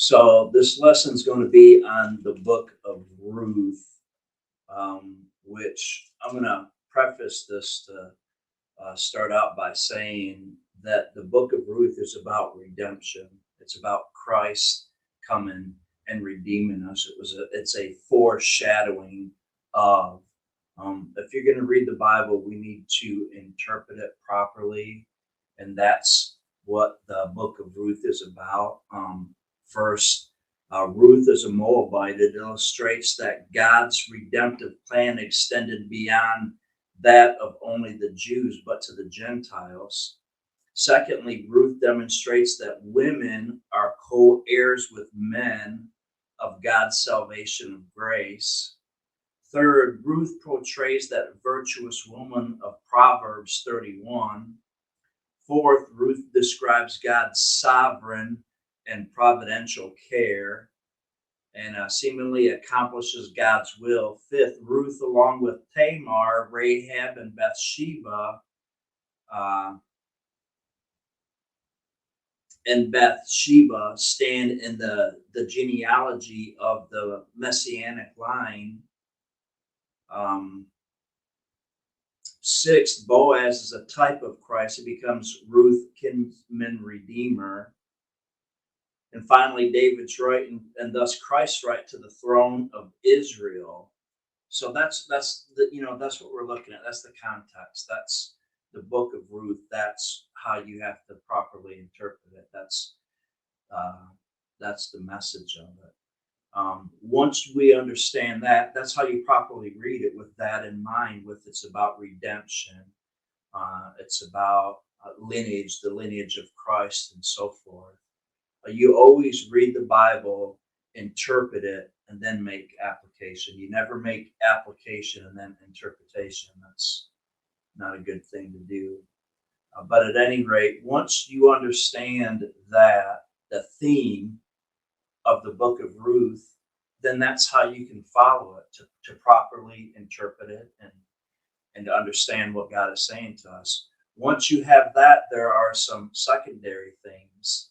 So this lesson is going to be on the book of Ruth, which I'm going to preface this to start out by saying that the book of Ruth is about redemption. It's about Christ coming and redeeming us. It's a foreshadowing of. If you're going to read the Bible, we need to interpret it properly, and that's what the book of Ruth is about. First, Ruth is a Moabite. It illustrates that God's redemptive plan extended beyond that of only the Jews, but to the Gentiles. Secondly, Ruth demonstrates that women are co heirs with men of God's salvation of grace. Third, Ruth portrays that virtuous woman of Proverbs 31. Fourth, Ruth describes God's sovereign and providential care and seemingly accomplishes God's will. Fifth, Ruth, along with Tamar, Rahab, and Bathsheba, uh, stand in the genealogy of the messianic line. Sixth, Boaz is a type of Christ. He becomes Ruth, kinsman redeemer. And finally, David's right, and thus Christ's right to the throne of Israel. So that's what we're looking at. That's the context. That's the book of Ruth. That's how you have to properly interpret it. That's the message of it. Once we understand that, that's how you properly read it, with that in mind. With it's about redemption. It's about lineage, the lineage of Christ, and so forth. You always read the Bible, interpret it, and then make application. You never make application and then interpretation. That's not a good thing to do. But at any rate, once you understand that the theme of the book of Ruth, then that's how you can follow it to properly interpret it and to understand what God is saying to us. Once you have that, there are some secondary things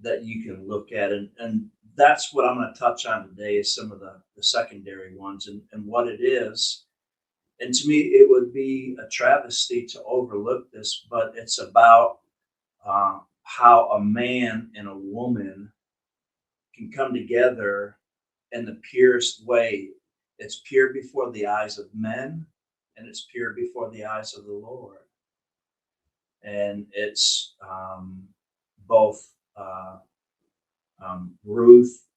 that you can look at. And that's what I'm going to touch on today, is some of the secondary ones and what it is. And to me, it would be a travesty to overlook this, but it's about how a man and a woman can come together in the purest way. It's pure before the eyes of men, and it's pure before the eyes of the Lord. And it's both Ruth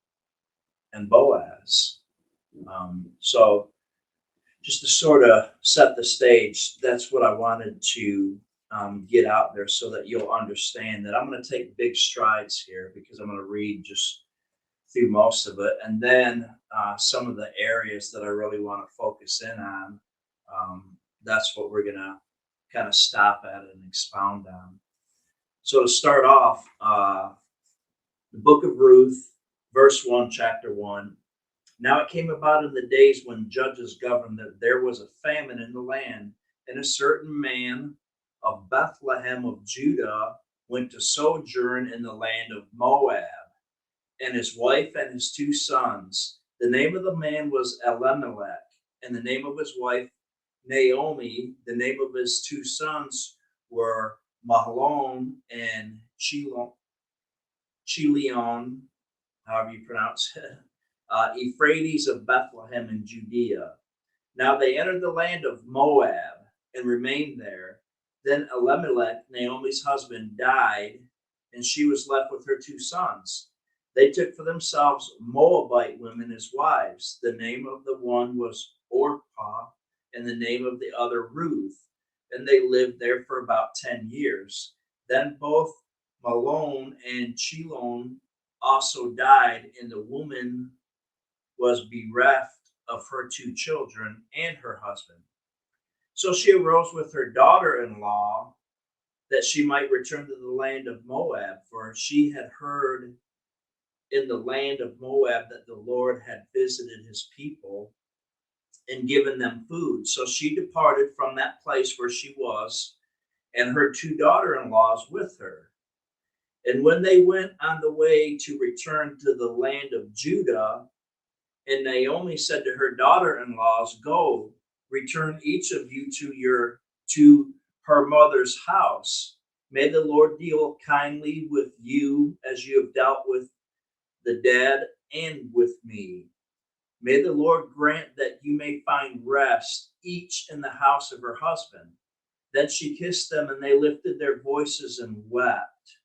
and Boaz. So just to sort of set the stage, that's what I wanted to get out there, so that you'll understand that I'm going to take big strides here, because I'm going to read just through most of it, and then some of the areas that I really want to focus in on, that's what we're going to kind of stop at and expound on. So to start off, the book of Ruth, verse 1, chapter 1. Now it came about in the days when judges governed, that there was a famine in the land, and a certain man of Bethlehem of Judah went to sojourn in the land of Moab, and his wife and his two sons. The name of the man was Elimelech, and the name of his wife Naomi. The name of his two sons were Mahlon and Chilion, however you pronounce it, Euphrates of Bethlehem in Judea. Now they entered the land of Moab and remained there. Then Elimelech, Naomi's husband, died, and she was left with her two sons. They took for themselves Moabite women as wives. The name of the one was Orpah, and the name of the other Ruth. And they lived there for about 10 years. Then both Mahlon and Chilion also died, and the woman was bereft of her two children and her husband. So she arose with her daughter-in-law, that she might return to the land of Moab, for she had heard in the land of Moab that the Lord had visited his people and given them food. So she departed from that place where she was, and her two daughter-in-laws with her. And when they went on the way to return to the land of Judah, and Naomi said to her daughter-in-laws, "Go, return each of you to her mother's house. May the Lord deal kindly with you as you have dealt with the dead and with me. May the Lord grant that you may find rest, each in the house of her husband." Then she kissed them, and they lifted their voices and wept.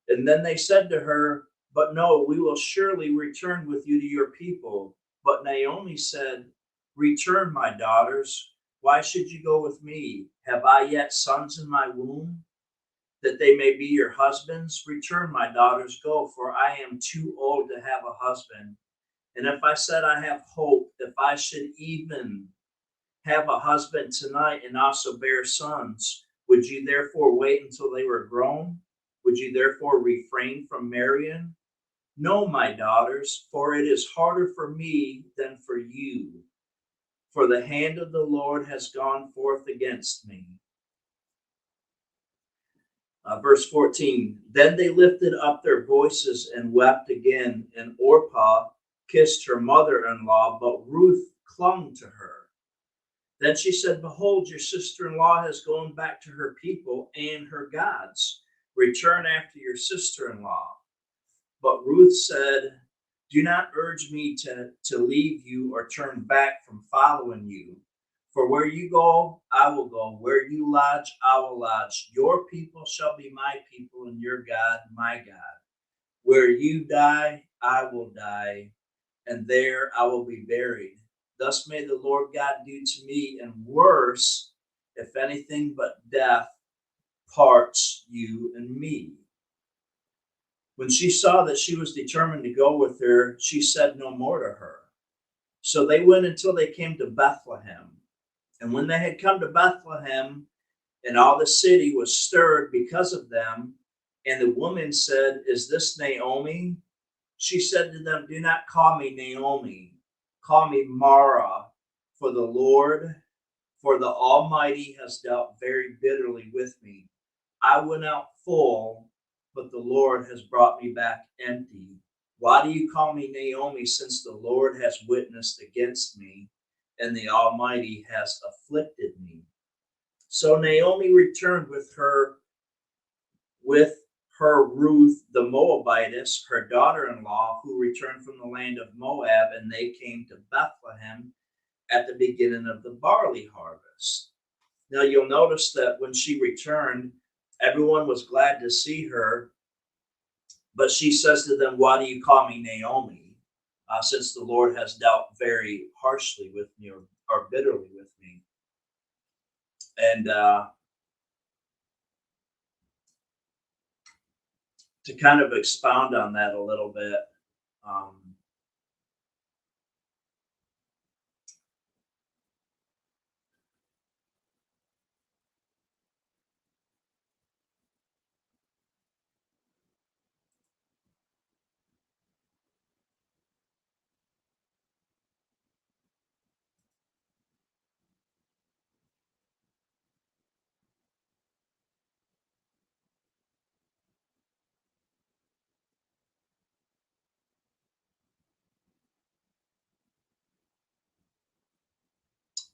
And then they said to her, "But no, we will surely return with you to your people." But Naomi said, "Return, my daughters. Why should you go with me? Have I yet sons in my womb, that they may be your husbands? Return, my daughters, go, for I am too old to have a husband. And if I said I have hope, if I should even have a husband tonight and also bear sons, would you therefore wait until they were grown? Would you therefore refrain from marrying? No, my daughters, for it is harder for me than for you. For the hand of the Lord has gone forth against me. Verse 14, then they lifted up their voices and wept again, and Orpah kissed her mother-in-law, but Ruth clung to her. Then she said, "Behold, your sister-in-law has gone back to her people and her gods. Return after your sister-in-law." But Ruth said, "Do not urge me to leave you or turn back from following you. For where you go, I will go. Where you lodge, I will lodge. Your people shall be my people, and your God, my God. Where you die, I will die, and there I will be buried. Thus may the Lord God do to me, and worse, if anything but death parts you and me." When she saw that she was determined to go with her, she said no more to her. So they went until they came to Bethlehem. And when they had come to Bethlehem, and all the city was stirred because of them, and the woman said, "Is this Naomi?" She said to them, "Do not call me Naomi. Call me Mara, for the Almighty has dealt very bitterly with me. I went out full, but the Lord has brought me back empty. Why do you call me Naomi, since the Lord has witnessed against me, and the Almighty has afflicted me?" So Naomi returned with her Ruth the Moabitess, her daughter-in-law, who returned from the land of Moab, and they came to Bethlehem at the beginning of the barley harvest. Now you'll notice that when she returned, everyone was glad to see her, but she says to them, "Why do you call me Naomi? Since the Lord has dealt very harshly with me, or bitterly with me." And to kind of expound on that a little bit, um,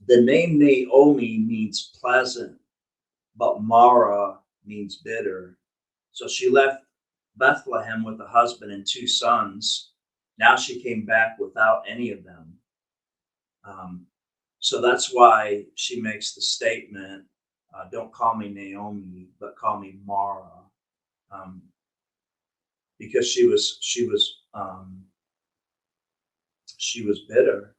the name Naomi means pleasant, but Mara means bitter. So she left Bethlehem with a husband and two sons. Now she came back without any of them. Um, so that's why she makes the statement, "Don't call me Naomi, but call me Mara," um, because she was bitter.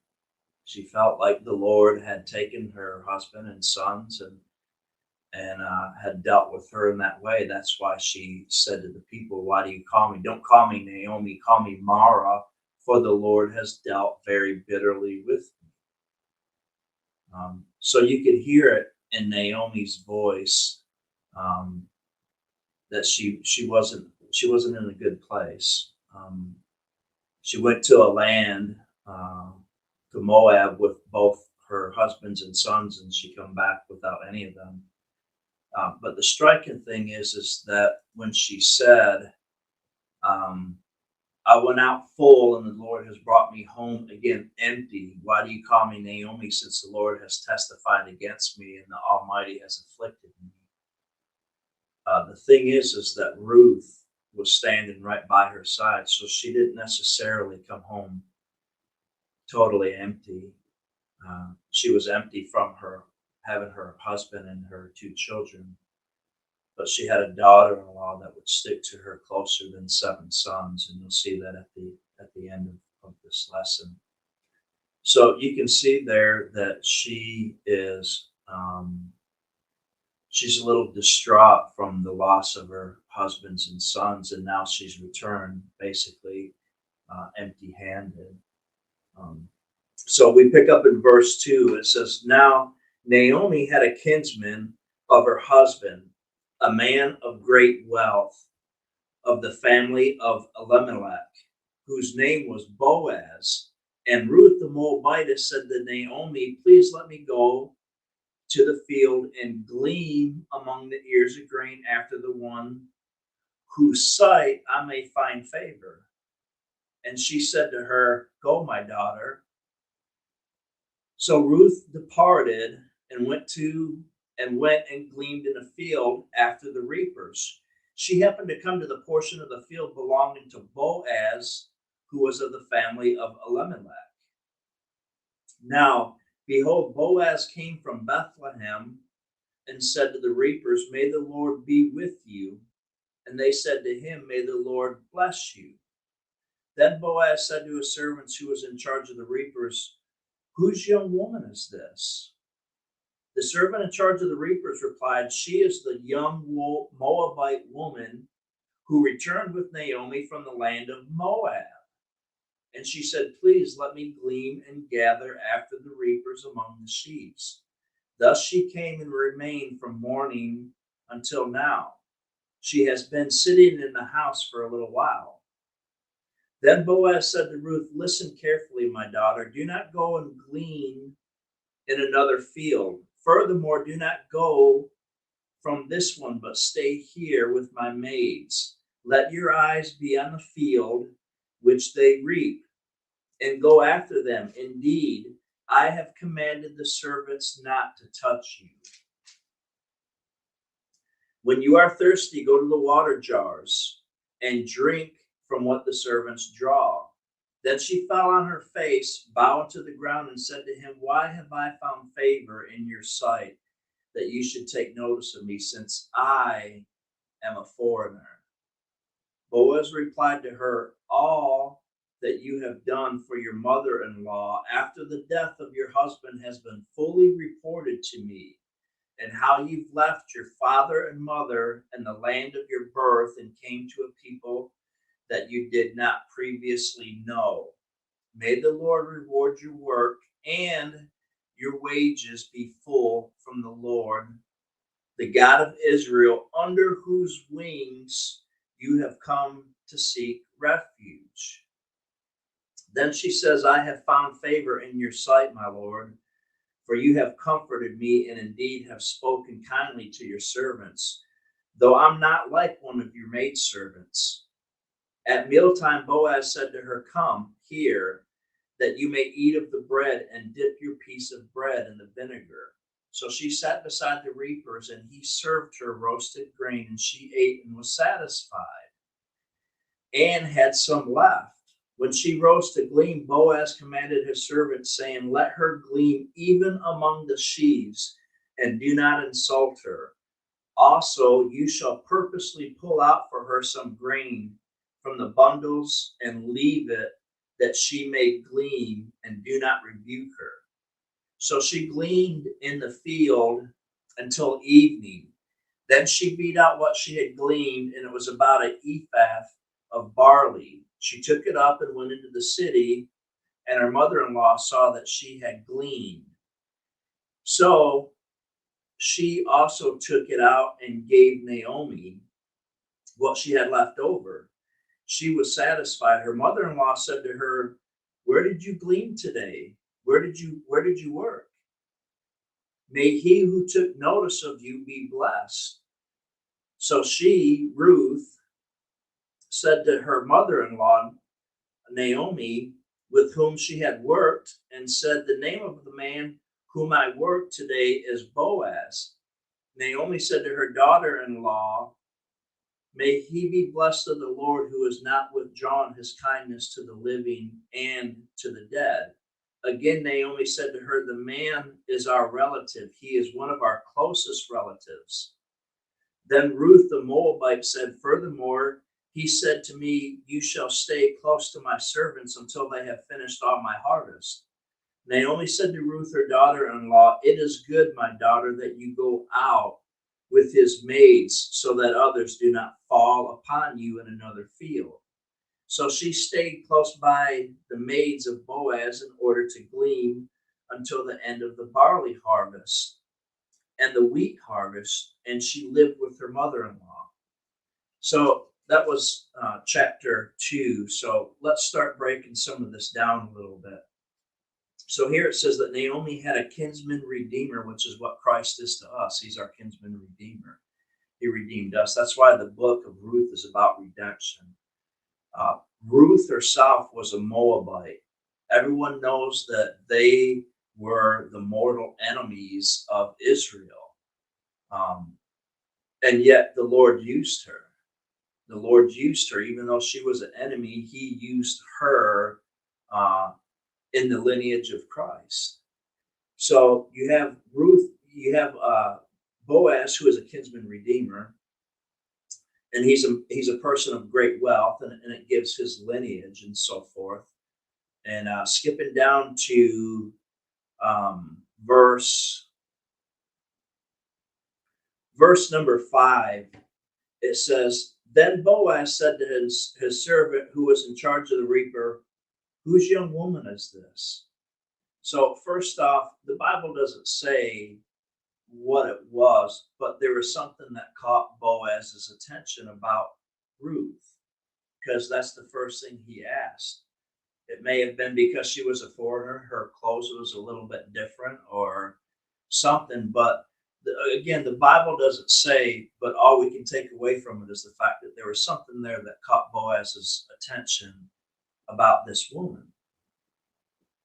She felt like the Lord had taken her husband and sons, and had dealt with her in that way. That's why she said to the people, "Why do you call me? Don't call me Naomi, call me Mara, for the Lord has dealt very bitterly with me." So you could hear it in Naomi's voice, um, that she wasn't in a good place. She went to a land, to Moab, with both her husbands and sons, and she come back without any of them. But the striking thing is that when she said, um, I went out full, and the Lord has brought me home again empty. Why do you call me Naomi, since the Lord has testified against me and the Almighty has afflicted me? The thing is that Ruth was standing right by her side, so she didn't necessarily come home totally empty. She was empty from her having her husband and her two children, but she had a daughter-in-law that would stick to her closer than seven sons, and you'll see that at the end of this lesson. So you can see there that she's a little distraught from the loss of her husbands and sons, and now she's returned basically empty-handed. Um, so we pick up in verse 2. It says, Now Naomi had a kinsman of her husband, a man of great wealth, of the family of Elimelech, whose name was Boaz. And Ruth the Moabitess said to Naomi, Please let me go to the field and glean among the ears of grain after the one whose sight I may find favor. And she said to her, Go, my daughter. So Ruth departed and went and gleaned in a field after the reapers. She happened to come to the portion of the field belonging to Boaz, who was of the family of Elimelech. Now, behold, Boaz came from Bethlehem and said to the reapers, May the Lord be with you. And they said to him, May the Lord bless you. Then Boaz said to his servants who was in charge of the reapers, Whose young woman is this? The servant in charge of the reapers replied, She is the young Moabite woman who returned with Naomi from the land of Moab. And she said, Please let me glean and gather after the reapers among the sheaves. Thus she came and remained from morning until now. She has been sitting in the house for a little while. Then Boaz said to Ruth, Listen carefully, my daughter. Do not go and glean in another field. Furthermore, do not go from this one, but stay here with my maids. Let your eyes be on the field which they reap, and go after them. Indeed, I have commanded the servants not to touch you. When you are thirsty, go to the water jars and drink from what the servants draw. Then she fell on her face, bowed to the ground, and said to him, Why have I found favor in your sight, that you should take notice of me, since I am a foreigner? Boaz replied to her, All that you have done for your mother-in-law after the death of your husband has been fully reported to me, and how you've left your father and mother and the land of your birth and came to a people that you did not previously know. May the Lord reward your work, and your wages be full from the Lord, the God of Israel, under whose wings you have come to seek refuge. Then she says, I have found favor in your sight, my Lord, for you have comforted me and indeed have spoken kindly to your servants, though I'm not like one of your maidservants. At mealtime, Boaz said to her, Come here, that you may eat of the bread and dip your piece of bread in the vinegar. So she sat beside the reapers, and he served her roasted grain, and she ate and was satisfied, and had some left. When she rose to glean, Boaz commanded his servant, saying, Let her glean even among the sheaves, and do not insult her. Also, you shall purposely pull out for her some grain from the bundles and leave it, that she may glean, and do not rebuke her. So she gleaned in the field until evening. Then she beat out what she had gleaned, and it was about an ephah of barley. She took it up and went into the city, and her mother-in-law saw that she had gleaned. So she also took it out and gave Naomi what she had left over. She was satisfied. Her mother-in-law said to her, Where did you glean today? Where did you work? May he who took notice of you be blessed. So she, Ruth, said to her mother-in-law, Naomi, with whom she had worked, and said, the name of the man whom I work today is Boaz. Naomi said to her daughter-in-law, may he be blessed of the Lord, who has not withdrawn his kindness to the living and to the dead. Again, Naomi said to her, the man is our relative. He is one of our closest relatives. Then Ruth the Moabite said, furthermore, he said to me, you shall stay close to my servants until they have finished all my harvest. Naomi said to Ruth, her daughter-in-law, it is good, my daughter, that you go out with his maids, so that others do not fall upon you in another field. So she stayed close by the maids of Boaz in order to glean until the end of the barley harvest and the wheat harvest, and she lived with her mother-in-law. So that was chapter 2. So let's start breaking some of this down a little bit. So here it says that Naomi had a kinsman redeemer, which is what Christ is to us. He's our kinsman redeemer. He redeemed us. That's why the book of Ruth is about redemption. Ruth herself was a Moabite. Everyone knows that they were the mortal enemies of Israel. And yet the Lord used her. The Lord used her, even though she was an enemy, he used her in the lineage of Christ. So you have Ruth, you have Boaz, who is a kinsman redeemer, and he's a person of great wealth, and it gives his lineage and so forth. And skipping down to verse number 5, it says, then Boaz said to his servant who was in charge of the reaper, whose young woman is this? So first off, the Bible doesn't say what it was, but there was something that caught Boaz's attention about Ruth, because that's the first thing he asked. It may have been because she was a foreigner, her clothes was a little bit different or something, but again, the Bible doesn't say, but all we can take away from it is the fact that there was something there that caught Boaz's attention about this woman.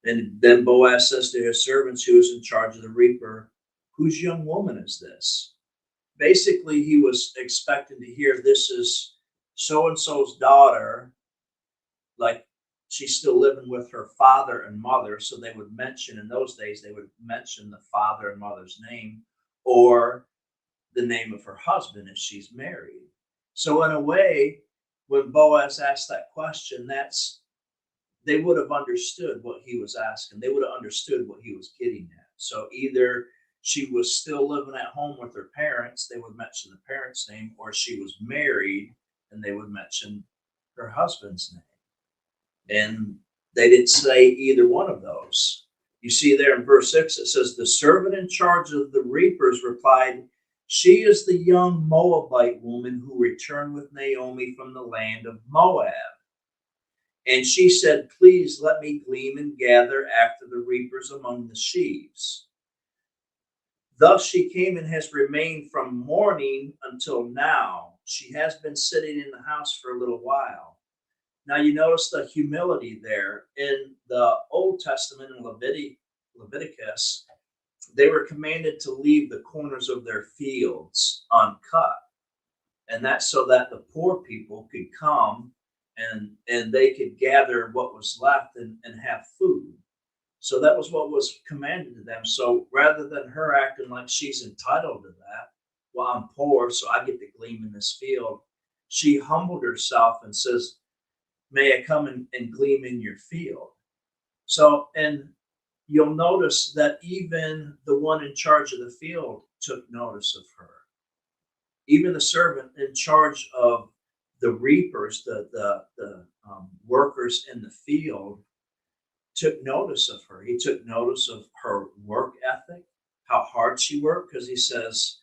And then Boaz says to his servants who was in charge of the reaper, whose young woman is this? Basically, he was expecting to hear this is so-and-so's daughter, like she's still living with her father and mother. So they would mention, in those days, they would mention the father and mother's name or the name of her husband if she's married. So in a way, when Boaz asked that question, they would have understood what he was asking. They would have understood what he was getting at. So either she was still living at home with her parents, they would mention the parents' name, or she was married and they would mention her husband's name. And they didn't say either one of those. You see there in verse 6, it says, the servant in charge of the reapers replied, she is the young Moabite woman who returned with Naomi from the land of Moab. And she said, please let me glean and gather after the reapers among the sheaves. Thus she came and has remained from morning until now. She has been sitting in the house for a little while. Now you notice the humility there. In the Old Testament in Leviticus, they were commanded to leave the corners of their fields uncut. And that's so that the poor people could come and they could gather what was left and have food. So that was what was commanded to them. So rather than her acting like she's entitled to that, well, I'm poor, so I get to glean in this field, she humbled herself and says, may I come and glean in your field? So, and you'll notice that even the one in charge of the field took notice of her. Even the servant in charge of the reapers, the workers in the field, took notice of her. He took notice of her work ethic, how hard she worked, because he says,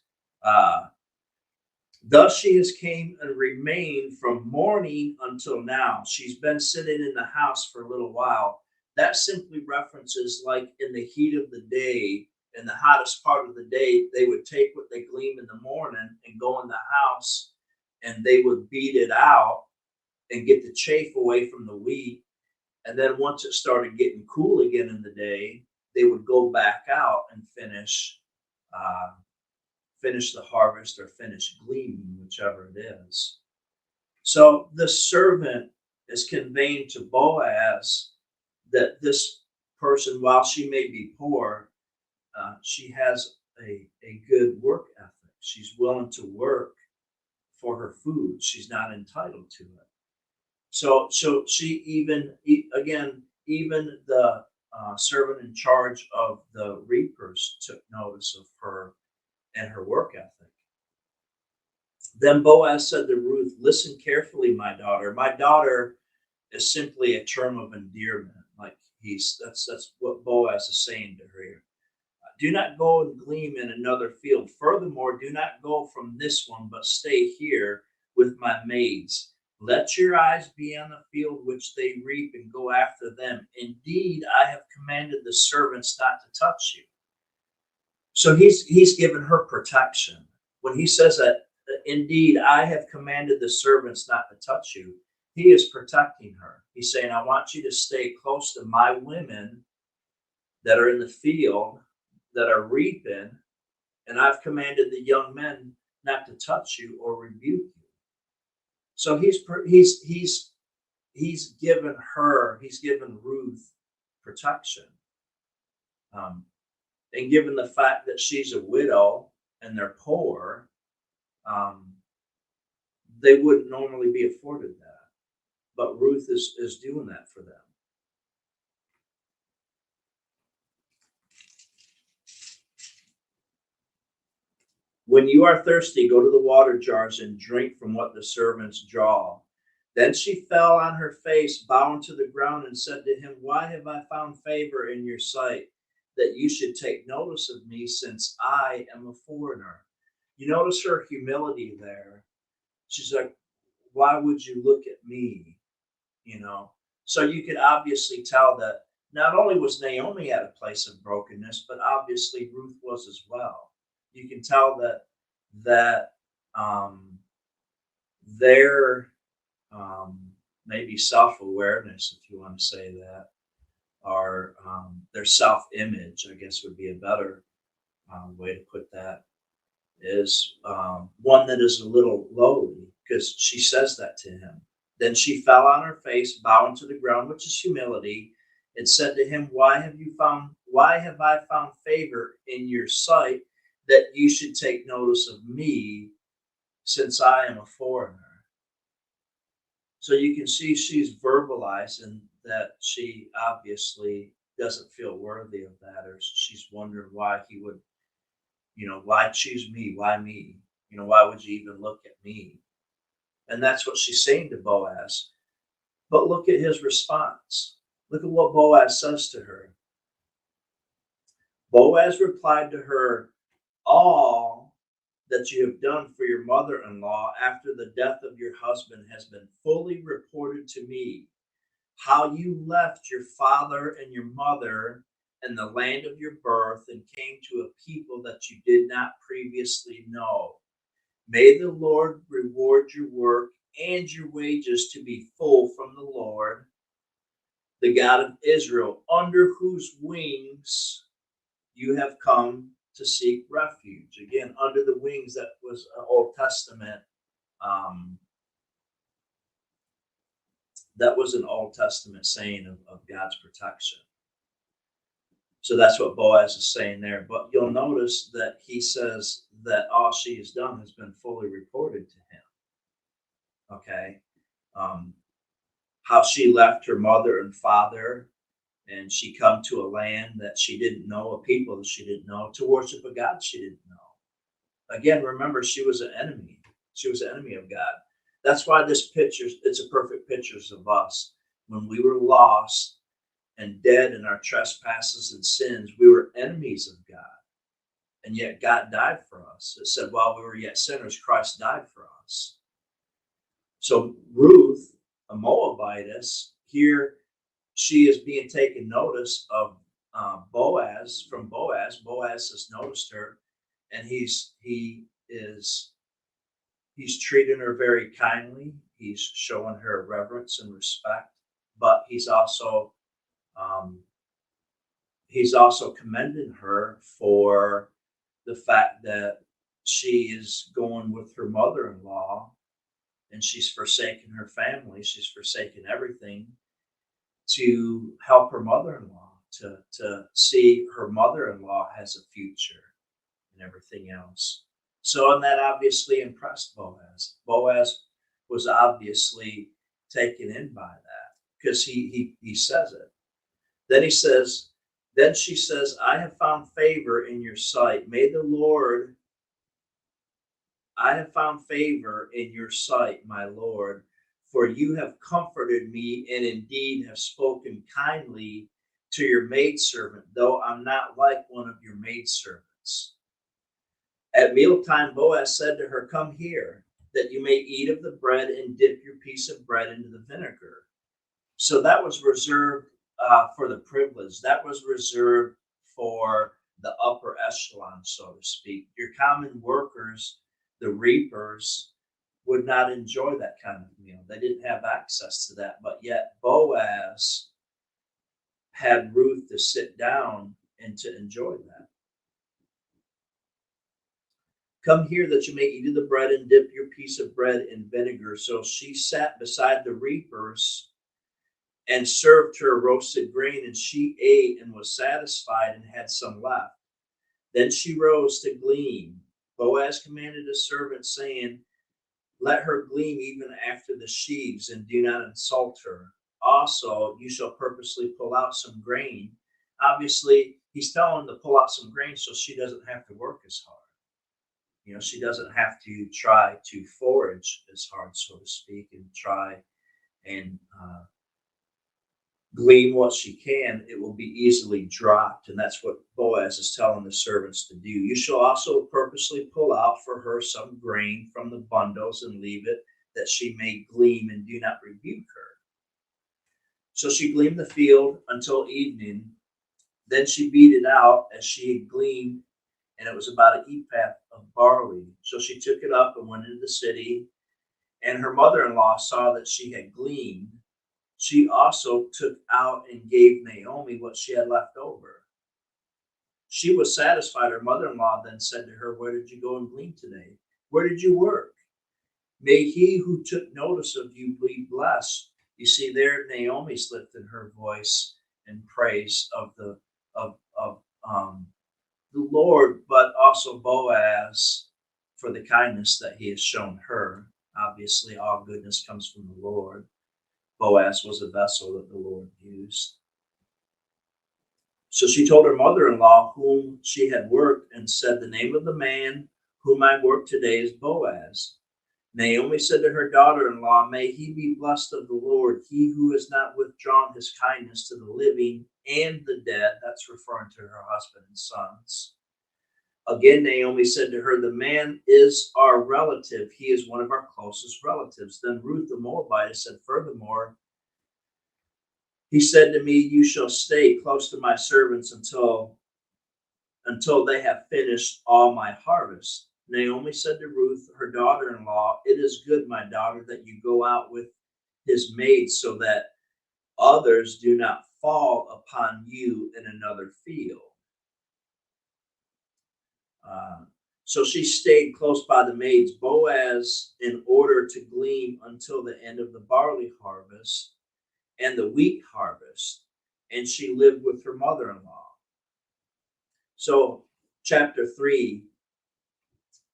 thus she has came and remained from morning until now. She's been sitting in the house for a little while. That simply references like in the heat of the day, in the hottest part of the day, they would take what they gleaned in the morning and go in the house, and they would beat it out and get the chaff away from the wheat. And then once it started getting cool again in the day, they would go back out and uh, finish the harvest or finish gleaning, whichever it is. So the servant is conveying to Boaz that this person, while she may be poor, she has a good work ethic. She's willing to work for her food. She's not entitled to it. So she even the servant in charge of the reapers took notice of her and her work ethic. Then Boaz said to Ruth, "Listen carefully, my daughter." My daughter is simply a term of endearment. Like that's what Boaz is saying to her here. Do not go and glean in another field. Furthermore, do not go from this one, but stay here with my maids. Let your eyes be on the field which they reap and go after them. Indeed, I have commanded the servants not to touch you. So he's given her protection. When he says that, indeed, I have commanded the servants not to touch you, he is protecting her. He's saying, I want you to stay close to my women that are in the field, that are reaping, and I've commanded the young men not to touch you or rebuke you. So he's given Ruth protection, and given the fact that she's a widow and they're poor, they wouldn't normally be afforded that, but Ruth is doing that for them. When you are thirsty, go to the water jars and drink from what the servants draw. Then she fell on her face, bowing to the ground, and said to him, Why have I found favor in your sight, that you should take notice of me, since I am a foreigner? You notice her humility there. She's like, why would you look at me? So you could obviously tell that not only was Naomi at a place of brokenness, but obviously Ruth was as well. You can tell that their maybe self-awareness, if you want to say that, or their self-image, I guess would be a better way to put that, is one that is a little lowly, because she says that to him. Then she fell on her face, bowing to the ground, which is humility, and said to him, Why have I found favor in your sight, that you should take notice of me, since I am a foreigner? So you can see she's verbalizing that she obviously doesn't feel worthy of that, or she's wondering why he would, why choose me? Why me? Why would you even look at me? And that's what she's saying to Boaz. But look at his response. Look at what Boaz says to her. Boaz replied to her, All that you have done for your mother-in-law after the death of your husband has been fully reported to me. How you left your father and your mother and the land of your birth and came to a people that you did not previously know. May the Lord reward your work and your wages to be full from the Lord, the God of Israel, under whose wings you have come to seek refuge. Again, under the wings, that was an Old Testament. That was an Old Testament saying of God's protection. So that's what Boaz is saying there. But you'll notice that he says that all she has done has been fully reported to him. Okay. How she left her mother and father, and she come to a land that she didn't know, a people that she didn't know, to worship a God she didn't know. Again, remember, she was an enemy. She was an enemy of God. That's why this picture, it's a perfect picture of us. When we were lost and dead in our trespasses and sins, we were enemies of God. And yet God died for us. It said, while we were yet sinners, Christ died for us. So Ruth, a Moabitess, here she is being taken notice of Boaz from Boaz. Boaz has noticed her, and he's treating her very kindly. He's showing her reverence and respect, but um, he's also commending her for the fact that she is going with her mother-in-law, and she's forsaken her family. She's forsaken everything to help her mother-in-law, to see her mother-in-law has a future and everything else. So, and that obviously impressed Boaz. Boaz was obviously taken in by that, because he says it. Then she says, I have found favor in your sight. I have found favor in your sight, my Lord, for you have comforted me and indeed have spoken kindly to your maidservant, though I'm not like one of your maidservants. At mealtime, Boaz said to her, come here, that you may eat of the bread and dip your piece of bread into the vinegar. So that was reserved for the privileged. That was reserved for the upper echelon, so to speak. Your common workers, the reapers, would not enjoy that kind of meal. They didn't have access to that. But yet Boaz had Ruth to sit down and to enjoy that. Come here that you may eat of the bread and dip your piece of bread in vinegar. So she sat beside the reapers and served her roasted grain, and she ate and was satisfied and had some left. Then she rose to glean. Boaz commanded a servant, saying, let her glean even after the sheaves, and do not insult her. Also, you shall purposely pull out some grain. Obviously, he's telling her to pull out some grain so she doesn't have to work as hard. She doesn't have to try to forage as hard, so to speak, and try and glean what she can. It will be easily dropped. And that's what Boaz is telling the servants to do. You shall also purposely pull out for her some grain from the bundles and leave it, that she may glean, and do not rebuke her. So she gleaned the field until evening. Then she beat it out as she had gleaned, and it was about an ephah of barley. So she took it up and went into the city, and her mother-in-law saw that she had gleaned. She also took out and gave Naomi what she had left over. She was satisfied. Her mother-in-law then said to her, where did you go and glean today? Where did you work? May he who took notice of you be blessed. You see, there Naomi's lifting her voice in praise of the Lord, but also Boaz for the kindness that he has shown her. Obviously, all goodness comes from the Lord. Boaz was a vessel that the Lord used. So she told her mother-in-law whom she had worked, and said, the name of the man whom I work today is Boaz. Naomi said to her daughter-in-law, may he be blessed of the Lord, he who has not withdrawn his kindness to the living and the dead. That's referring to her husband and sons. Again, Naomi said to her, the man is our relative. He is one of our closest relatives. Then Ruth the Moabitess said, furthermore, he said to me, you shall stay close to my servants until they have finished all my harvest. Naomi said to Ruth, her daughter-in-law, it is good, my daughter, that you go out with his maids, so that others do not fall upon you in another field. So she stayed close by the maids, Boaz, in order to glean until the end of the barley harvest and the wheat harvest, and she lived with her mother-in-law. So chapter 3,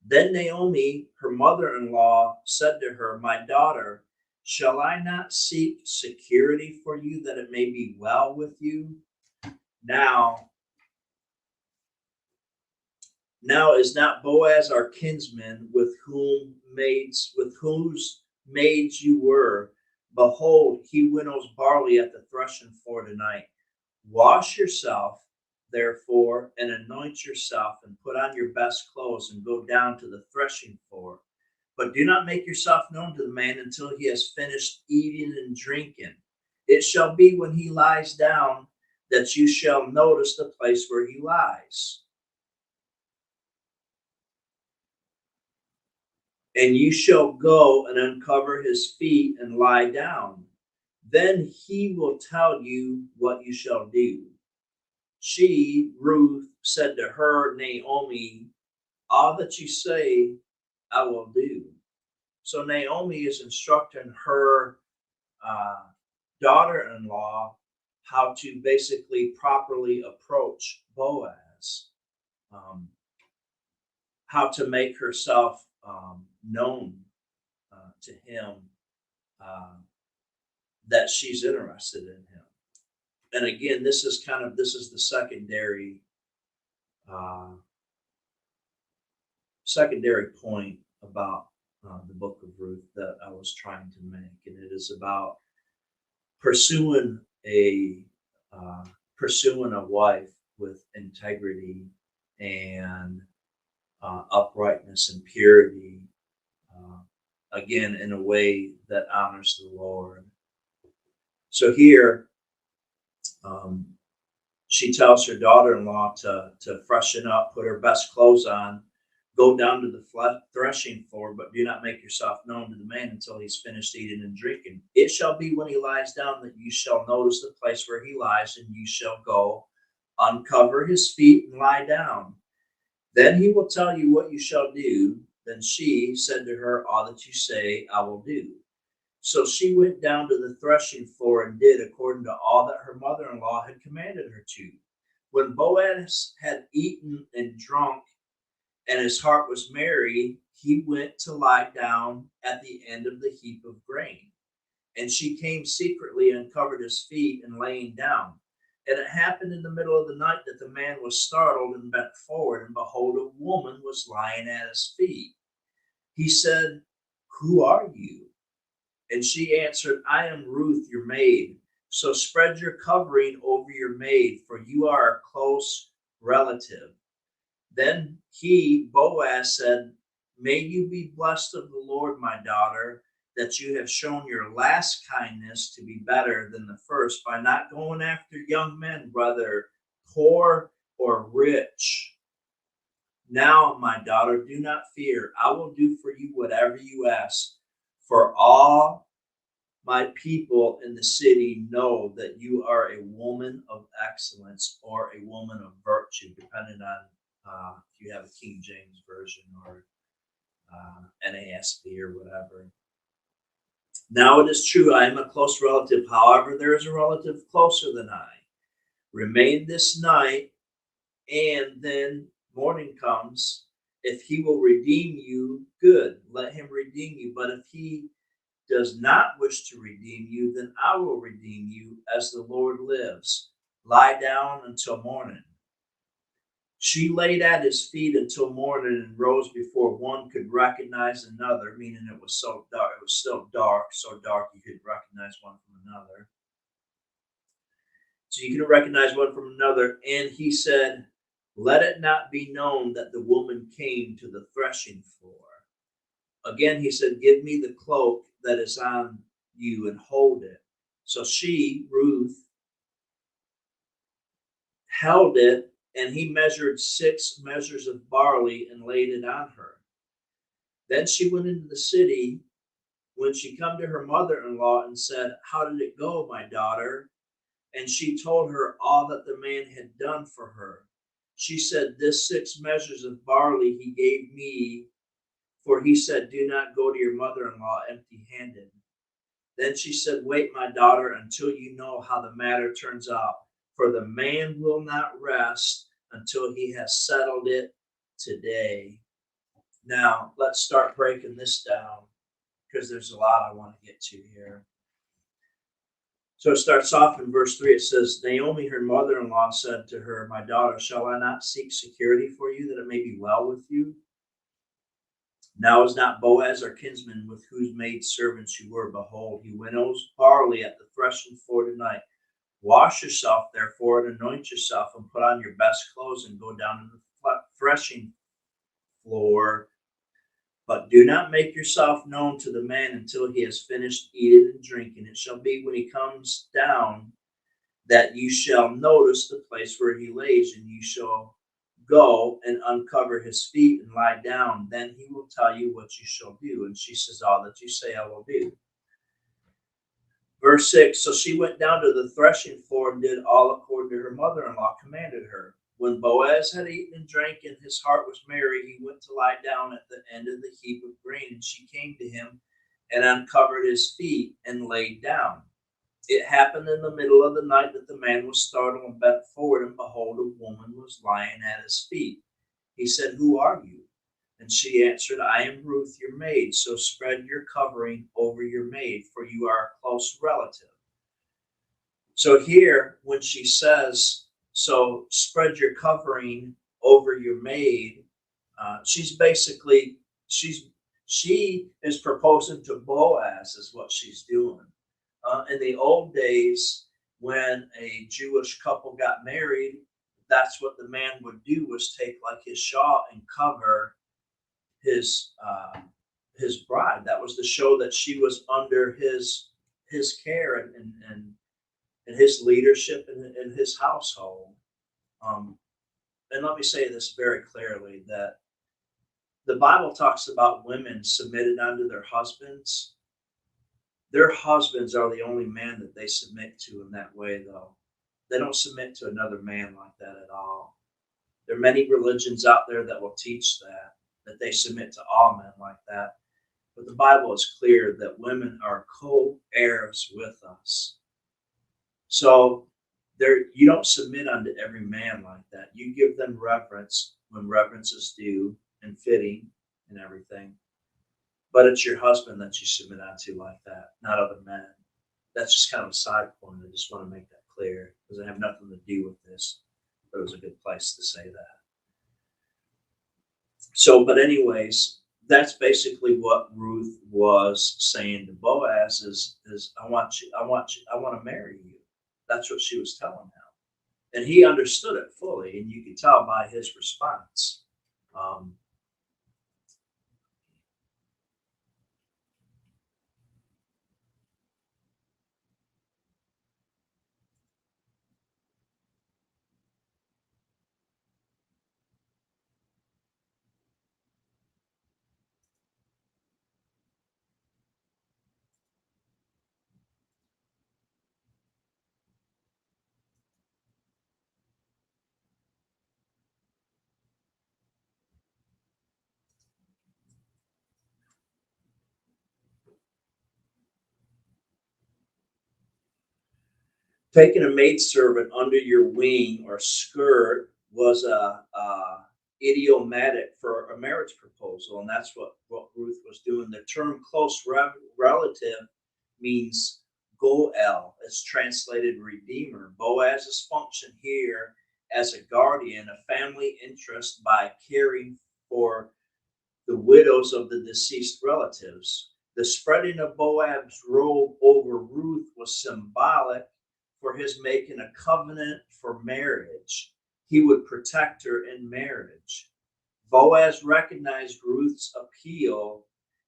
then Naomi, her mother-in-law, said to her, my daughter, shall I not seek security for you, that it may be well with you? Now is not Boaz our kinsman, with whose maids you were? Behold, he winnows barley at the threshing floor tonight. Wash yourself, therefore, and anoint yourself, and put on your best clothes, and go down to the threshing floor. But do not make yourself known to the man until he has finished eating and drinking. It shall be when he lies down that you shall notice the place where he lies. And you shall go and uncover his feet and lie down. Then he will tell you what you shall do. She, Ruth, said to her, Naomi, all that you say, I will do. So Naomi is instructing her uh, daughter-in-law how to basically properly approach Boaz, how to make herself known to him, that she's interested in him. And again, this is the secondary point about the book of Ruth that I was trying to make, and it is about pursuing a wife with integrity and uprightness and purity, again in a way that honors the Lord. So here, she tells her daughter-in-law to freshen up, put her best clothes on, go down to the threshing floor, but do not make yourself known to the man until he's finished eating and drinking. It shall be when he lies down that you shall notice the place where he lies, and you shall go, uncover his feet, and lie down. Then he will tell you what you shall do. Then she said to her, all that you say, I will do. So she went down to the threshing floor and did according to all that her mother-in-law had commanded her to. When Boaz had eaten and drunk, and his heart was merry, he went to lie down at the end of the heap of grain. And she came secretly and covered his feet and laying down. And it happened in the middle of the night that the man was startled and bent forward, and behold, a woman was lying at his feet. He said, who are you? And she answered, I am Ruth, your maid. So spread your covering over your maid, for you are a close relative. Then Boaz, said, may you be blessed of the Lord, my daughter, that you have shown your last kindness to be better than the first by not going after young men, whether poor or rich. Now, my daughter, do not fear. I will do for you whatever you ask. For all my people in the city know that you are a woman of excellence or a woman of virtue, depending on if you have a King James version or NASB or whatever. Now it is true, I am a close relative. However, there is a relative closer than I. Remain this night, and then morning comes. If he will redeem you, good, let him redeem you. But if he does not wish to redeem you, then I will redeem you as the Lord lives. Lie down until morning. She laid at his feet until morning and rose before one could recognize another, meaning it was so dark. It was still dark, so dark you could recognize one from another. So you can recognize one from another. And he said, let it not be known that the woman came to the threshing floor. Again, he said, give me the cloak that is on you and hold it. So she, Ruth, held it, and he measured 6 measures of barley and laid it on her. Then she went into the city. When she come to her mother-in-law and said, how did it go, my daughter? And she told her all that the man had done for her. She said, this 6 measures of barley he gave me, for he said, do not go to your mother-in-law empty-handed. Then she said, wait, my daughter, until you know how the matter turns out. For the man will not rest until he has settled it today. Now, let's start breaking this down, because there's a lot I want to get to here. So it starts off in verse 3. It says, Naomi, her mother-in-law, said to her, my daughter, shall I not seek security for you, that it may be well with you? Now is not Boaz our kinsman, with whose maid servants you were? Behold, he winnows barley at the threshing floor tonight. Wash yourself, therefore, and anoint yourself, and put on your best clothes, and go down to the threshing floor. But do not make yourself known to the man until he has finished eating and drinking. It shall be when he comes down that you shall notice the place where he lays, and you shall go and uncover his feet and lie down. Then he will tell you what you shall do. And she says, all that you say I will do. Verse 6, so she went down to the threshing floor and did all according to her mother-in-law commanded her. When Boaz had eaten and drank and his heart was merry, he went to lie down at the end of the heap of grain. And she came to him and uncovered his feet and laid down. It happened in the middle of the night that the man was startled and bent forward, and behold, a woman was lying at his feet. He said, who are you? And she answered, I am Ruth, your maid. So spread your covering over your maid, for you are a close relative. So here, when she says, so spread your covering over your maid, she's basically, she is proposing to Boaz is what she's doing. In the old days, when a Jewish couple got married, that's what the man would do, was take like his shawl and cover his bride. That was to show that she was under his care and his leadership in his household. And let me say this very clearly, that the Bible talks about women submitted unto their husbands. Their husbands are the only man that they submit to in that way, though. They don't submit to another man like that at all. There are many religions out there that will teach that they submit to all men like that. But the Bible is clear that women are co-heirs with us. So you don't submit unto every man like that. You give them reverence when reverence is due and fitting and everything. But it's your husband that you submit unto like that, not other men. That's just kind of a side point. I just want to make that clear because I have nothing to do with this. But it was a good place to say that. So, but anyways, that's basically what Ruth was saying to Boaz is I want to marry you. That's what she was telling him. And he understood it fully, and you can tell by his response. Taking a maidservant under your wing or skirt was a idiomatic for a marriage proposal, and that's what Ruth was doing. The term close relative means goel. It's translated redeemer. Boaz's function here as a guardian, a family interest by caring for the widows of the deceased relatives. The spreading of Boaz's robe over Ruth was symbolic for his making a covenant for marriage. He would protect her in marriage. Boaz recognized Ruth's appeal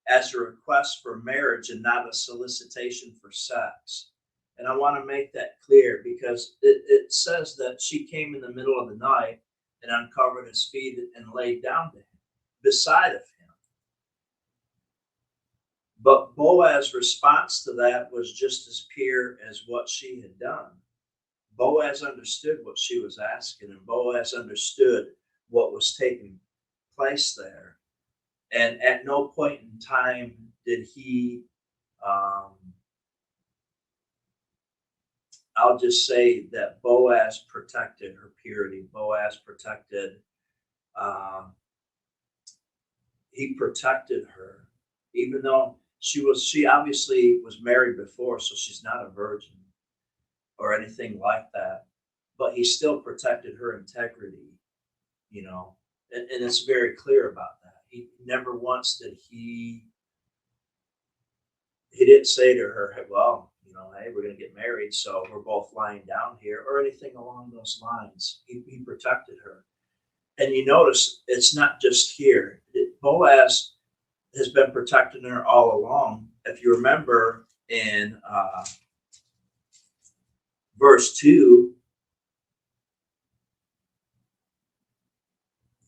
as a request for marriage and not a solicitation for sex. And I want to make that clear because it says that she came in the middle of the night and uncovered his feet and laid down to him, beside of him. But Boaz's response to that was just as pure as what she had done. Boaz understood what she was asking, and Boaz understood what was taking place there. And at no point in time did he, I'll just say that Boaz protected her purity. Boaz protected, he protected her, even though she obviously was married before, so she's not a virgin or anything like that, but he still protected her integrity, and it's very clear about that. He never once did he didn't say to her, well, hey, we're going to get married, so we're both lying down here, or anything along those lines. He protected her. And you notice it's not just here. Boaz has been protecting her all along. If you remember in verse 2,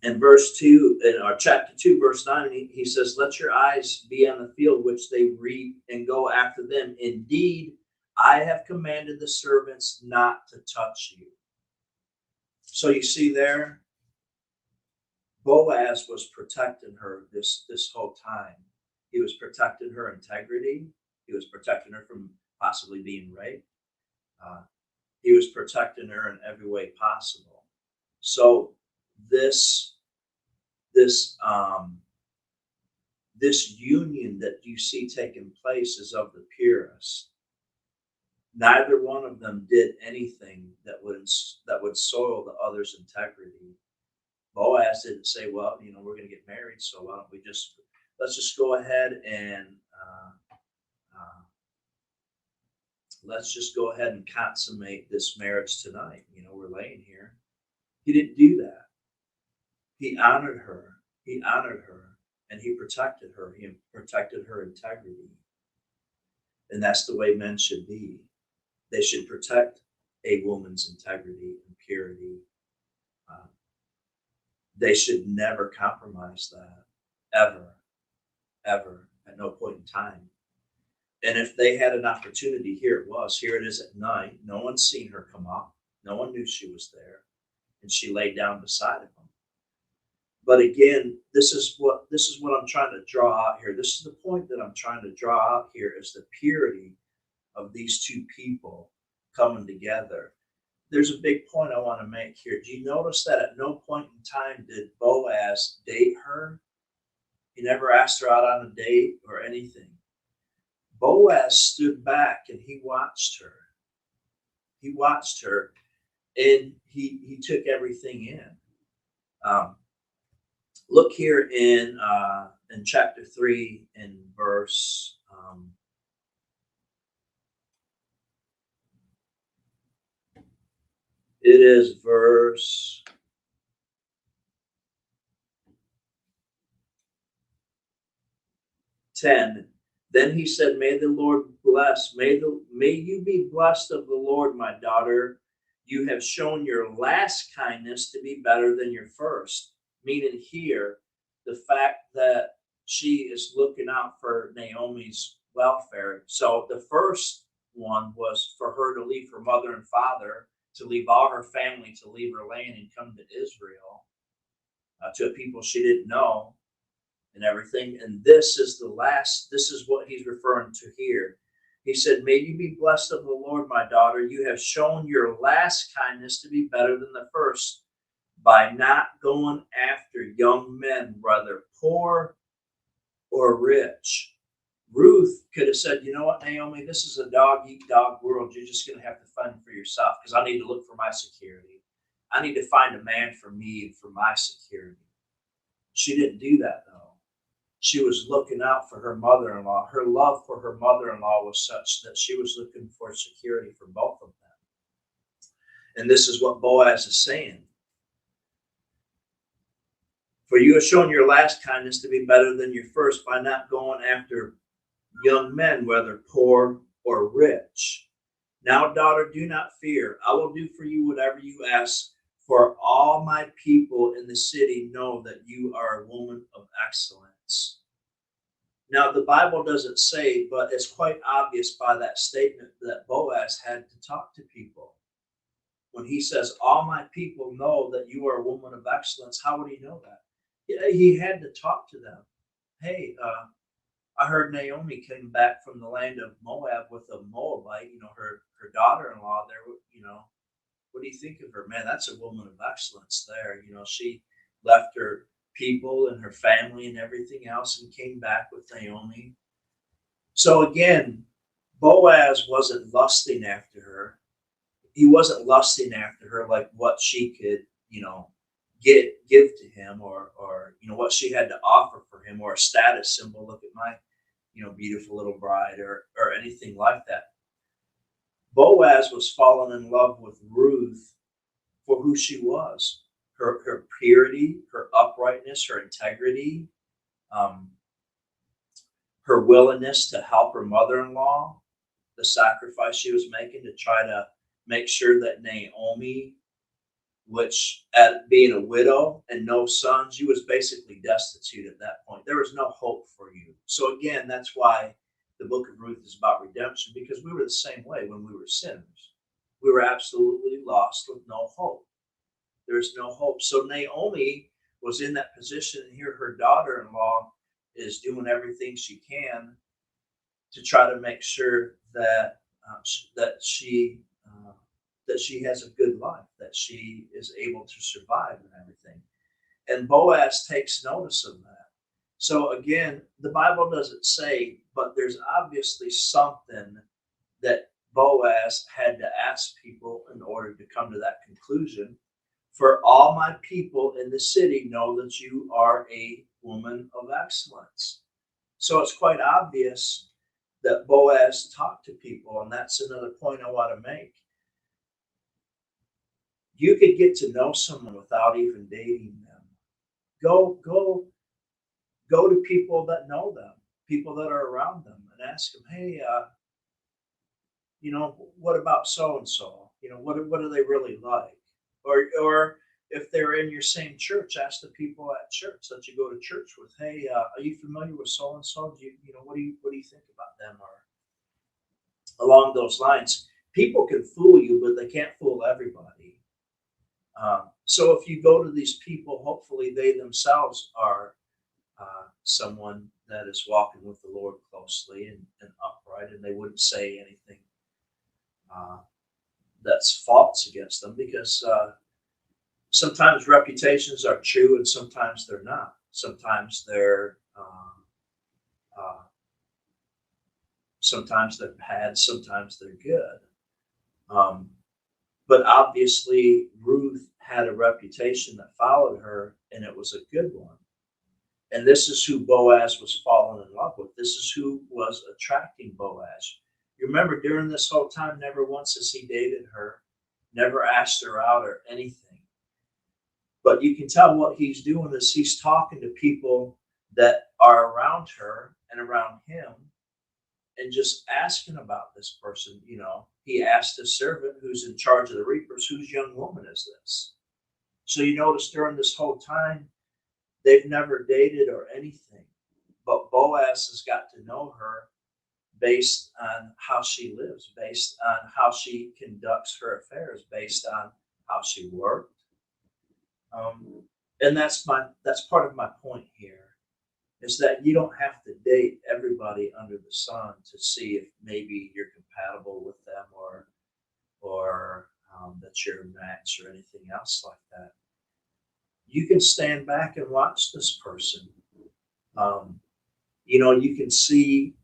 in verse 2, in our chapter 2, verse 9, he says, let your eyes be on the field which they reap and go after them. Indeed, I have commanded the servants not to touch you. So you see there, Boaz was protecting her this whole time. He was protecting her integrity. He was protecting her from possibly being raped. He was protecting her in every way possible. So this union that you see taking place is of the purest. Neither one of them did anything that would soil the other's integrity. Boaz didn't say, well, we're going to get married, so why don't let's just go ahead and let's just go ahead and consummate this marriage tonight. We're laying here. He didn't do that. He honored her. He honored her, and he protected her. He protected her integrity. And that's the way men should be. They should protect a woman's integrity and purity. They should never compromise that, ever, ever, at no point in time. And if they had an opportunity, here it is at night. No one's seen her come up. No one knew she was there. And she laid down beside him. But again, this is what I'm trying to draw out here. This is the point that I'm trying to draw out here, is the purity of these two people coming together. There's a big point I want to make here. Do you notice that at no point in time did Boaz date her? He never asked her out on a date or anything. Boaz stood back and he watched her. He watched her, and he took everything in. Look here in chapter 3 in verse it is verse 10. Then he said, may the Lord bless, may you be blessed of the Lord, my daughter. You have shown your last kindness to be better than your first. Meaning here, the fact that she is looking out for Naomi's welfare. So the first one was for her to leave her mother and father, to leave all her family, to leave her land and come to Israel, to a people she didn't know and everything. And this is what he's referring to here. He said, may you be blessed of the Lord, my daughter. You have shown your last kindness to be better than the first, by not going after young men, whether poor or rich. Ruth could have said, you know what, Naomi, this is a dog-eat-dog world. You're just going to have to fend for yourself, because I need to look for my security. I need to find a man for me and for my security. She didn't do that, though. She was looking out for her mother-in-law. Her love for her mother-in-law was such that she was looking for security for both of them. And this is what Boaz is saying. For you have shown your last kindness to be better than your first, by not going after young men, whether poor or rich. Now, daughter, do not fear. I will do for you whatever you ask, for all my people in the city know that you are a woman of excellence. Now, the Bible doesn't say, but it's quite obvious by that statement that Boaz had to talk to people. When he says, all my people know that you are a woman of excellence, how would he know that? He had to talk to them. Hey, I heard Naomi came back from the land of Moab with a Moabite, her daughter-in-law there, what do you think of her? Man, that's a woman of excellence there. She left her people and her family and everything else and came back with Naomi. So again, Boaz wasn't lusting after her. He wasn't lusting after her like what she could, give to him, or what she had to offer for him, or a status symbol. Look at my, beautiful little bride, or anything like that. Boaz was falling in love with Ruth for who she was, her purity, her uprightness, her integrity, her willingness to help her mother-in-law, the sacrifice she was making to try to make sure that Naomi, which at being a widow and no sons, you was basically destitute at that point. There was no hope for you. So again, that's why the book of Ruth is about redemption, because we were the same way when we were sinners. We were absolutely lost with no hope. There's no hope. So Naomi was in that position, and here her daughter-in-law is doing everything she can to try to make sure that that she has a good life, that she is able to survive and everything. And Boaz takes notice of that. So again, the Bible doesn't say, but there's obviously something that Boaz had to ask people in order to come to that conclusion. For all my people in the city know that you are a woman of excellence. So it's quite obvious that Boaz talked to people, and that's another point I want to make. You could get to know someone without even dating them. Go to people that know them, people that are around them, and ask them, hey, what about so and so? What are they really like? Or if they're in your same church, ask the people at church that you go to church with, hey, are you familiar with so and so? What do you think about them? Or along those lines, people can fool you, but they can't fool everybody. So if you go to these people, hopefully they themselves are someone that is walking with the Lord closely and upright, and they wouldn't say anything that's false against them, because sometimes reputations are true and sometimes they're not. Sometimes they're bad, sometimes they're good. Um, but obviously, Ruth had a reputation that followed her, and it was a good one. And this is who Boaz was falling in love with. This is who was attracting Boaz. You remember, during this whole time, never once has he dated her, never asked her out or anything. But you can tell what he's doing is he's talking to people that are around her and around him, and just asking about this person. He asked his servant who's in charge of the reapers, whose young woman is this? So you notice during this whole time, they've never dated or anything, but Boaz has got to know her based on how she lives, based on how she conducts her affairs, based on how she worked. And that's part of my point here, is that you don't have to date everybody under the sun to see if maybe you're compatible with them, or that you're a match or anything else like that. You can stand back and watch this person. You can see,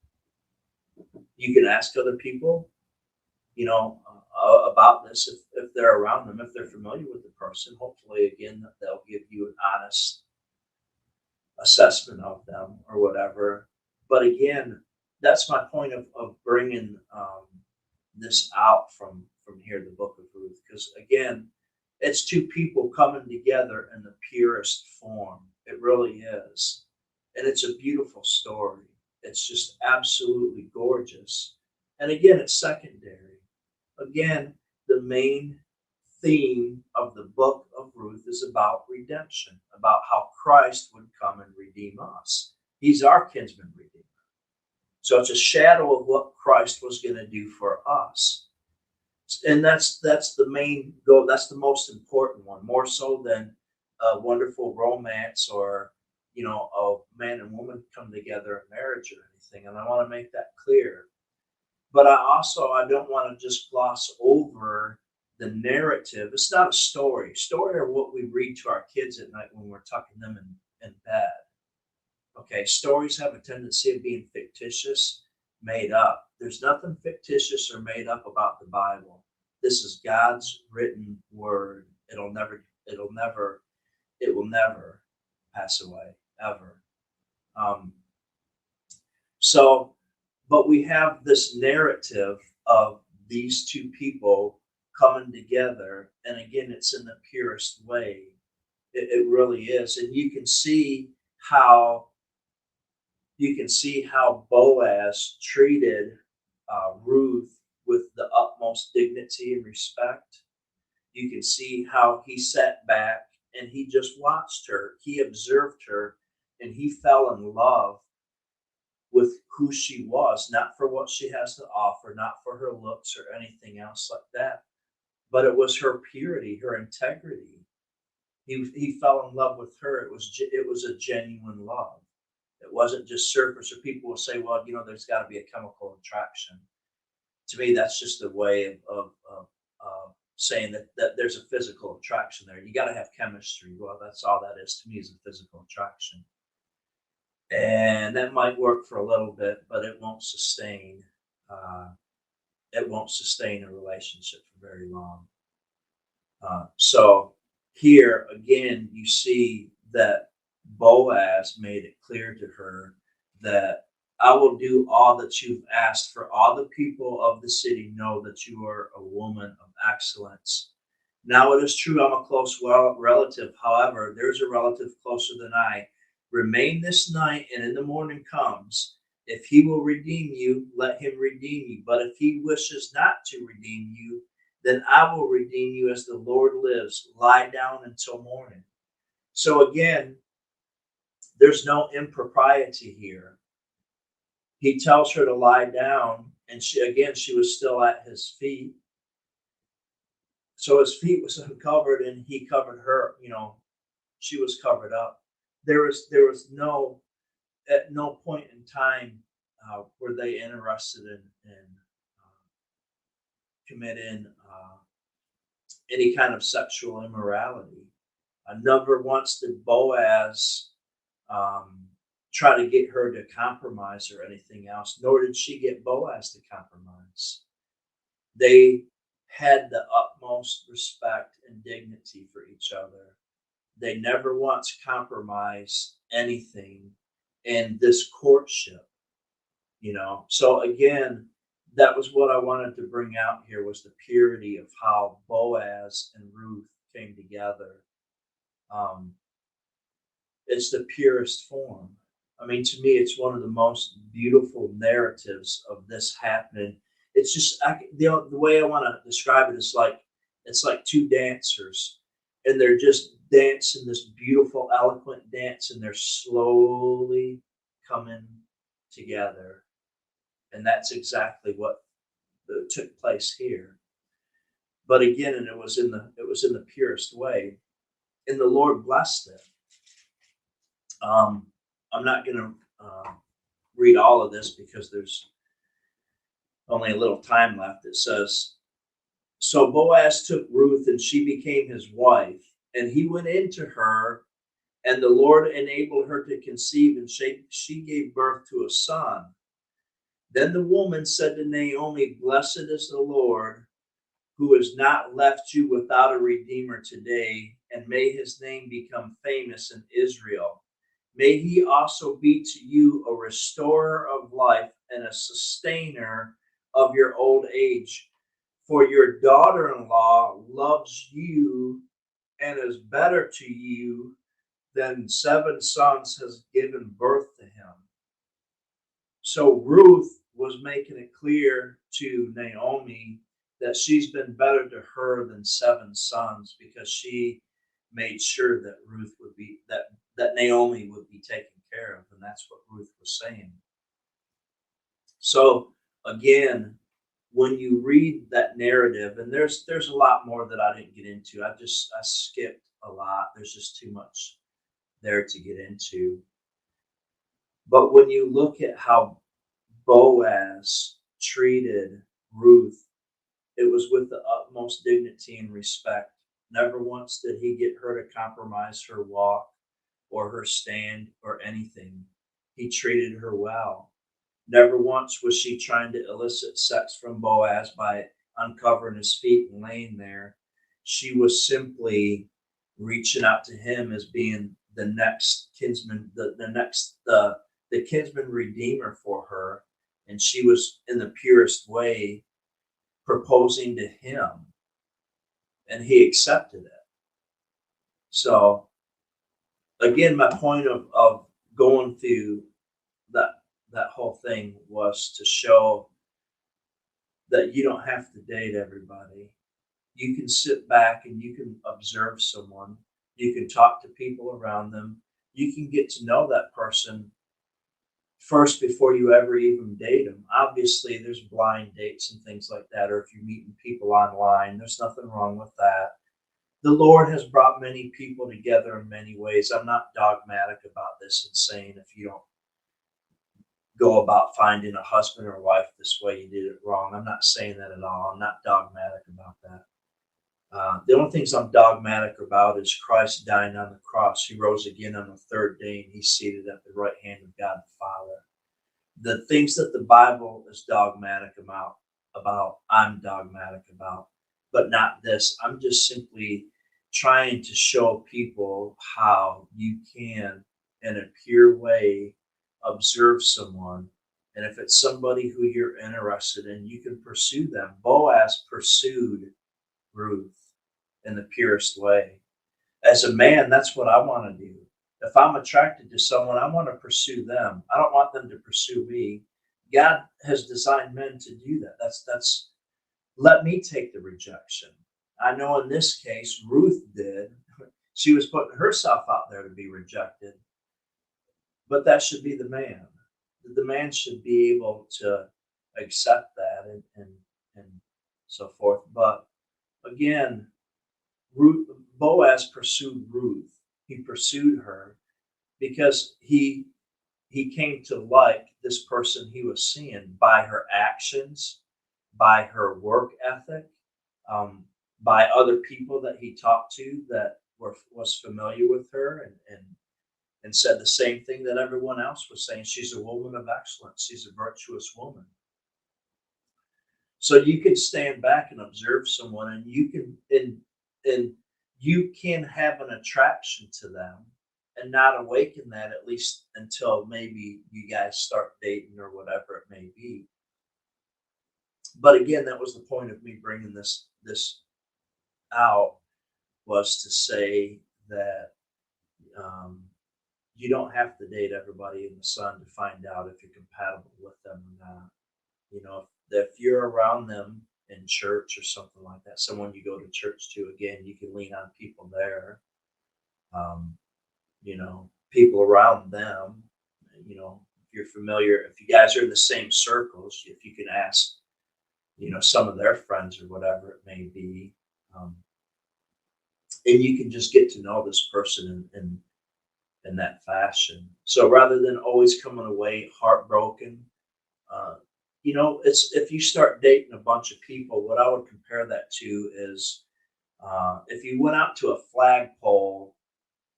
you can ask other people, about this if they're around them, if they're familiar with the person. Hopefully, again, that they'll give you an honest assessment of them or whatever. But again, that's my point of bringing this out from here, the book of Ruth, because again, it's two people coming together in the purest form. It really is. And it's a beautiful story. It's just absolutely gorgeous. And again, it's secondary. Again, the main theme of the book of Ruth is about redemption, about how Christ would come and redeem us. He's our kinsman redeemer. So it's a shadow of what Christ was going to do for us. And that's the main goal. That's the most important one, more so than a wonderful romance, or a man and woman come together in marriage or anything. And I want to make that clear. But I don't want to just gloss over the narrative. It's not a story. Story are what we read to our kids at night when we're tucking them in bed. Okay, stories have a tendency of being fictitious, made up. There's nothing fictitious or made up about the Bible. This is God's written word. It will never pass away, ever. But we have this narrative of these two people coming together, and again, it's in the purest way. It really is, and you can see how Boaz treated Ruth with the utmost utmost dignity and respect. You can see how he sat back and he just watched her. He observed her and he fell in love with who she was, not for what she has to offer, not for her looks or anything else like that, but it was her purity, her integrity. He fell in love with her. It was a genuine love. It wasn't just surface. Or people will say, well, there's got to be a chemical attraction. To me, that's just a way of saying that there's a physical attraction there. You got to have chemistry. Well, that's all that is to me, is a physical attraction. And that might work for a little bit, but it won't sustain. It won't sustain a relationship for very long. So here again, you see that Boaz made it clear to her that I will do all that you've asked, for all the people of the city know that you are a woman of excellence. Now it is true I'm a close relative. However, there's a relative closer than I. Remain this night, and in the morning comes. If he will redeem you, let him redeem you. But if he wishes not to redeem you, then I will redeem you as the Lord lives. Lie down until morning. So again, there's no impropriety here. He tells her to lie down, and she was still at his feet. So his feet was uncovered, and he covered her. She was covered up. There was no, at no point in time were they interested in committing any kind of sexual immorality. Never once did Boaz try to get her to compromise or anything else, nor did she get Boaz to compromise. They had the utmost respect and dignity for each other. They never once compromised anything in this courtship, So again, that was what I wanted to bring out here, was the purity of how Boaz and Ruth came together. It's the purest form. I mean, to me, it's one of the most beautiful narratives of this happening. It's just the way I want to describe it is like it's like two dancers, and they're just dancing this beautiful, eloquent dance, and they're slowly coming together, and that's exactly what took place here. But again, and it was in the purest way, and the Lord blessed it. I'm not going to read all of this because there's only a little time left. It says, so Boaz took Ruth, and she became his wife, and he went into her, and the Lord enabled her to conceive, and she gave birth to a son. Then the woman said to Naomi, blessed is the Lord, who has not left you without a redeemer today, and may his name become famous in Israel. May he also be to you a restorer of life and a sustainer of your old age. For your daughter-in-law loves you and is better to you than 7 sons has given birth to him. So Ruth was making it clear to Naomi that she's been better to her than 7 sons, because she made sure that Ruth would be that Naomi would be taken care of, and that's what Ruth was saying. So again, when you read that narrative, and there's a lot more that I didn't get into. I skipped a lot. There's just too much there to get into. But when you look at how Boaz treated Ruth, it was with the utmost dignity and respect. Never once did he get her to compromise her walk or her stand or anything. He treated her well. Never once was she trying to elicit sex from Boaz by uncovering his feet and laying there. She was simply reaching out to him as being the next kinsman, the kinsman redeemer for her. And she was, in the purest way, proposing to him, and he accepted it. So again, my point of going through that whole thing was to show that you don't have to date everybody. You can sit back and you can observe someone. You can talk to people around them. You can get to know that person first before you ever even date them. Obviously, there's blind dates and things like that, or if you're meeting people online, there's nothing wrong with that. The Lord has brought many people together in many ways. I'm not dogmatic about this and saying if you don't go about finding a husband or wife this way, you did it wrong. I'm not saying that at all. I'm not dogmatic about that. The only things I'm dogmatic about is Christ dying on the cross. He rose again on the third day, and he's seated at the right hand of God the Father. The things that the Bible is dogmatic about I'm dogmatic about, but not this. I'm just simply trying to show people how you can, in a pure way, observe someone. And if it's somebody who you're interested in, you can pursue them. Boaz pursued Ruth in the purest way. As a man, that's what I want to do. If I'm attracted to someone, I want to pursue them. I don't want them to pursue me. God has designed men to do that. That's let me take the rejection. I know in this case, Ruth did. She was putting herself out there to be rejected, but that should be the man. The man should be able to accept that and so forth. But again, Ruth, Boaz pursued Ruth. He pursued her because he came to like this person he was seeing by her actions, by her work ethic, by other people that he talked to that was familiar with her and said the same thing that everyone else was saying. She's a woman of excellence. She's a virtuous woman. So you can stand back and observe someone, and and you can have an attraction to them and not awaken that at least until maybe you guys start dating or whatever it may be. But again, that was the point of me bringing this out, was to say that um, you don't have to date everybody in the sun to find out if you're compatible with them or not. You know, if you're around them in church or something like that, someone you go to church to, again, you can lean on people there. Um, people around them, if you're familiar, if you guys are in the same circles, if you can ask, some of their friends or whatever it may be, um, and you can just get to know this person in that fashion. So rather than always coming away heartbroken, uh, it's if you start dating a bunch of people, what I would compare that to is if you went out to a flagpole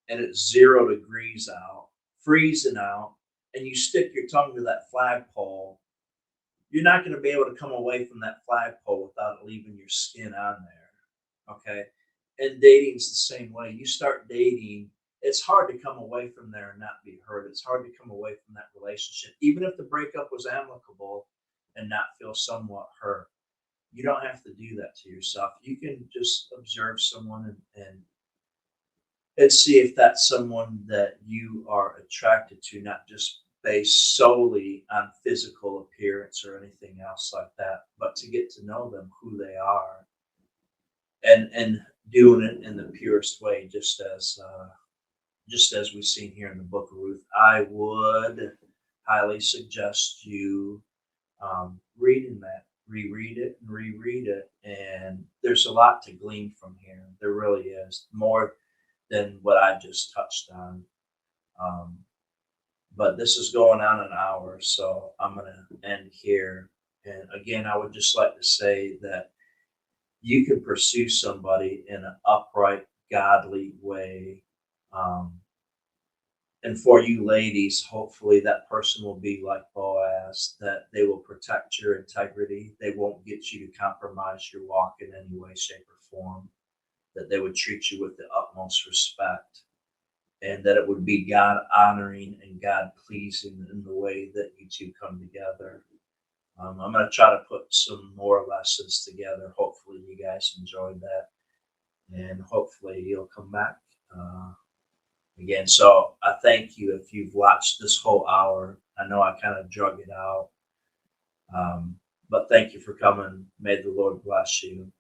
and it's 0 degrees out, freezing out, and you stick your tongue to that flagpole, you're not going to be able to come away from that flagpole without leaving your skin on there. Okay. And dating's the same way. You start dating, it's hard to come away from there and not be hurt. It's hard to come away from that relationship, even if the breakup was amicable, and not feel somewhat hurt. You don't have to do that to yourself. You can just observe someone and see if that's someone that you are attracted to, not just based solely on physical appearance or anything else like that, but to get to know them, who they are, and doing it in the purest way, just as we've seen here in the Book of Ruth. I would highly suggest you reading that, reread it and reread it, and there's a lot to glean from here. There really is, more than what I just touched on. Um, but this is going on an hour, so I'm going to end here. And again, I would just like to say that you can pursue somebody in an upright, godly way. Um, and for you ladies, hopefully that person will be like Boaz, that they will protect your integrity. They won't get you to compromise your walk in any way, shape, or form, that they would treat you with the utmost respect, and that it would be God honoring and God pleasing in the way that you two come together. I'm going to try to put some more lessons together. Hopefully, you guys enjoyed that, and hopefully, you'll come back again. So, I thank you if you've watched this whole hour. I know I kind of drug it out. Um, But thank you for coming. May the Lord bless you.